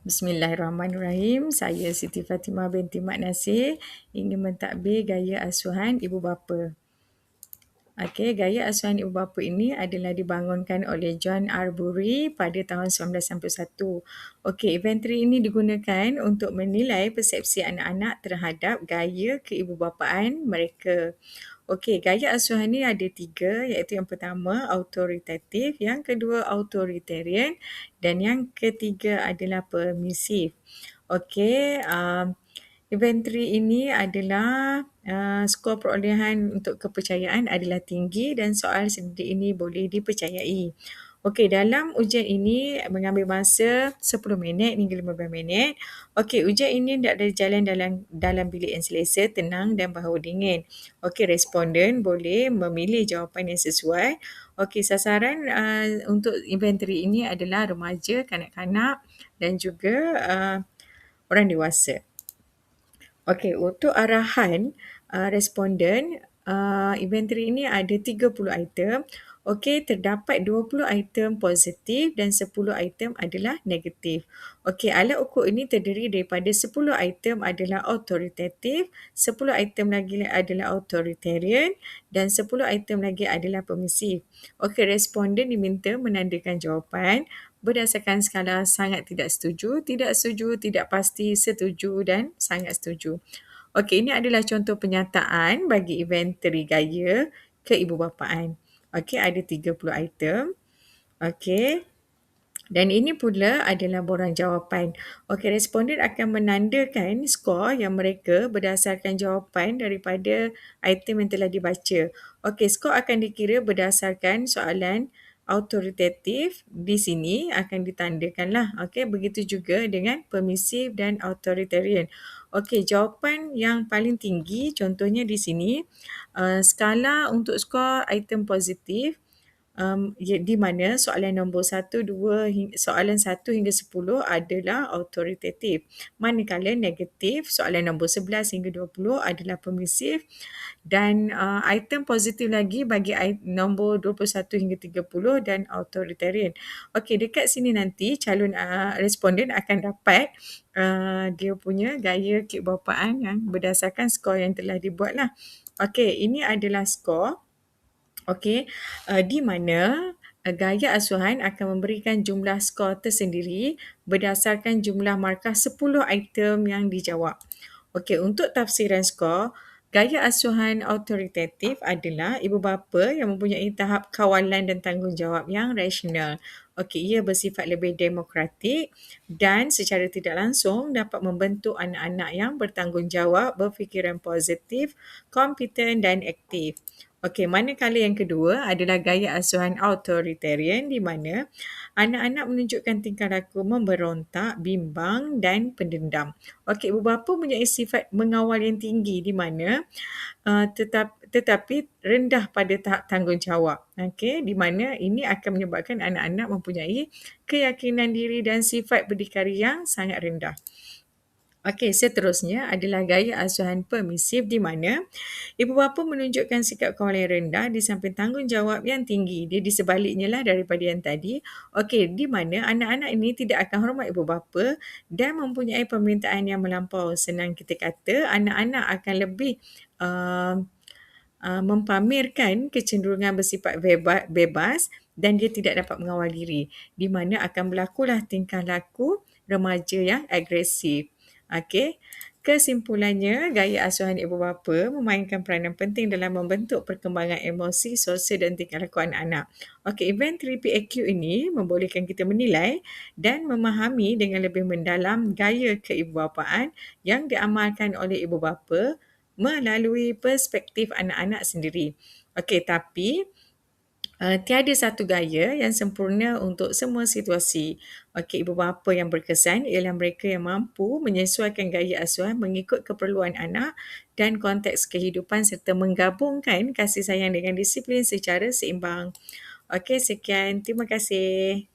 Bismillahirrahmanirrahim. Saya Siti Fatimah binti Mak Nasir ingin mentadbir gaya asuhan ibu bapa. Okey, gaya asuhan ibu bapa ini adalah dibangunkan oleh John R. Burry pada tahun 1991. Okey, inventory ini digunakan untuk menilai persepsi anak-anak terhadap gaya keibubapaan mereka. Okey, gaya asuhan ni ada 3, iaitu yang pertama autoritatif, yang kedua authoritarian dan yang ketiga adalah permisif. Okey, inventory ini adalah skor perolehan untuk kepercayaan adalah tinggi dan soal sedetik ini boleh dipercayai. Okey, dalam ujian ini mengambil masa 10 minit hingga 15 minit. Okey, ujian ini tidak berjalan dalam bilik yang selesa, tenang dan bahawa dingin. Okey, responden boleh memilih jawapan yang sesuai. Okey, sasaran untuk inventory ini adalah remaja, kanak-kanak dan juga orang dewasa. Okey, untuk arahan responden, inventory ini ada 30 item. Okey, terdapat 20 item positif dan 10 item adalah negatif. Okey, alat ukur ini terdiri daripada 10 item adalah autoritatif, 10 item lagi adalah authoritarian dan 10 item lagi adalah permisif. Okey, responden diminta menandakan jawapan berdasarkan skala sangat tidak setuju, tidak pasti, setuju dan sangat setuju. Okey, ini adalah contoh penyataan bagi inventory gaya keibubapaan. Okey, ada 30 item. Okey. Dan ini pula adalah borang jawapan. Okey, responden akan menandakan skor yang mereka berdasarkan jawapan daripada item yang telah dibaca. Okey, skor akan dikira berdasarkan soalan autoritatif. Di sini akan ditandakanlah. Okey, begitu juga dengan permisif dan authoritarian. Okey, jawapan yang paling tinggi contohnya di sini skala untuk skor item positif di mana soalan nombor 1, 2, soalan 1 hingga 10 adalah autoritatif. Manakala negatif, soalan nombor 11 hingga 20 adalah permisif dan item positif lagi bagi nombor 21 hingga 30 dan authoritarian. Okey, dekat sini nanti calon responden akan dapat dia punya gaya keibubapaan yang berdasarkan skor yang telah dibuatlah. Okey, ini adalah skor. Okey, di mana gaya asuhan akan memberikan jumlah skor tersendiri berdasarkan jumlah markah 10 item yang dijawab. Okey, untuk tafsiran skor, gaya asuhan autoritatif adalah ibu bapa yang mempunyai tahap kawalan dan tanggungjawab yang rasional. Okey, ia bersifat lebih demokratik dan secara tidak langsung dapat membentuk anak-anak yang bertanggungjawab, berfikiran positif, kompeten dan aktif. Okey, manakala yang kedua adalah gaya asuhan authoritarian di mana anak-anak menunjukkan tingkah laku memberontak, bimbang dan pendendam. Okey, ibu bapa mempunyai sifat mengawal yang tinggi di mana tetapi rendah pada tahap tanggungjawab. Okey, di mana ini akan menyebabkan anak-anak mempunyai keyakinan diri dan sifat berdikari yang sangat rendah. Okey, seterusnya adalah gaya asuhan permisif di mana ibu bapa menunjukkan sikap kawalan yang rendah di samping tanggungjawab yang tinggi. Dia di sebaliknya lah daripada yang tadi. Okey, di mana anak-anak ini tidak akan hormat ibu bapa dan mempunyai permintaan yang melampau. Senang kita kata, anak-anak akan lebih mempamerkan kecenderungan bersifat bebas dan dia tidak dapat mengawal diri. Di mana akan berlakulah tingkah laku remaja yang agresif. Okey, kesimpulannya gaya asuhan ibu bapa memainkan peranan penting dalam membentuk perkembangan emosi, sosial dan tingkah laku anak-anak. Okey, inventory PAQ ini membolehkan kita menilai dan memahami dengan lebih mendalam gaya keibubapaan yang diamalkan oleh ibu bapa melalui perspektif anak-anak sendiri. Okey, tapi tiada satu gaya yang sempurna untuk semua situasi. Okey, ibu bapa yang berkesan ialah mereka yang mampu menyesuaikan gaya asuhan mengikut keperluan anak dan konteks kehidupan serta menggabungkan kasih sayang dengan disiplin secara seimbang. Okey, sekian. Terima kasih.